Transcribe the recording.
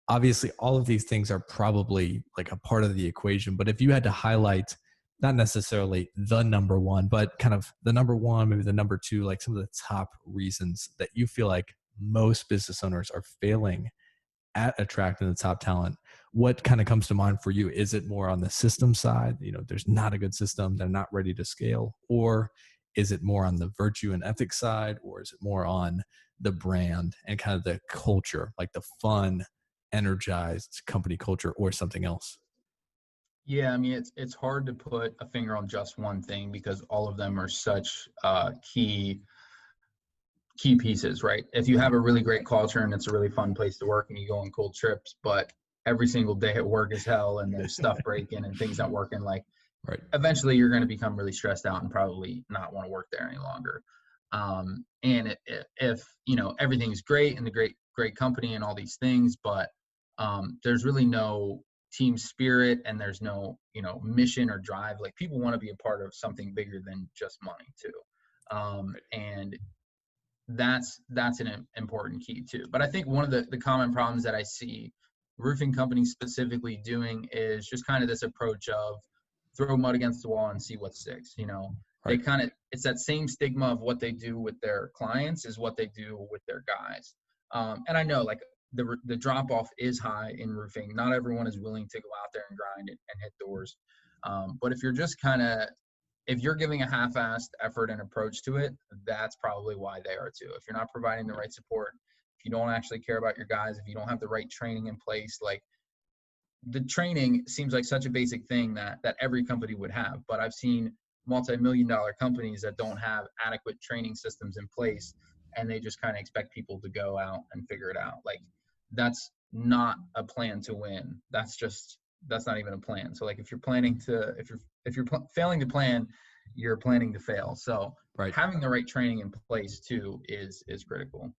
Obviously, all of these things are probably like a part of the equation. But if you had to highlight, not necessarily the number one, but kind of the number one, maybe the number two, like some of the top reasons that you feel like most business owners are failing at attracting the top talent, what kind of comes to mind for you? Is it more on the system side? There's not a good system, they're not ready to scale, or is it more on the virtue and ethics side, or is it more on the brand and kind of the culture, like the fun, energized company culture, or something else? Yeah, I mean, it's hard to put a finger on just one thing because all of them are such key pieces, right? If you have a really great culture and it's a really fun place to work and you go on cool trips, but every single day at work is hell and there's stuff breaking and things not working, like Right. eventually you're going to become really stressed out and probably not want to work there any longer. And if everything's great and the great company and all these things, but there's really no team spirit and there's no mission or drive. Like people want to be a part of something bigger than just money too, and that's an important key too. But I think one of the common problems that I see roofing companies specifically doing is just kind of this approach of throw mud against the wall and see what sticks. They Right. kind of, it's that same stigma of what they do with their clients is what they do with their guys. And I know like the drop off is high in roofing. Not everyone is willing to go out there and grind and hit doors. But if you're just kind of, if you're giving a half-assed effort and approach to it, that's probably why they are too. If you're not providing the right support, if you don't actually care about your guys, if you don't have the right training in place, like the training seems like such a basic thing that every company would have. But I've seen multi-million-dollar companies that don't have adequate training systems in place, and they just kind of expect people to go out and figure it out. Like that's not a plan to win. That's not even a plan. So like if you're failing to plan, you're planning to fail. So Right. having the right training in place too is critical.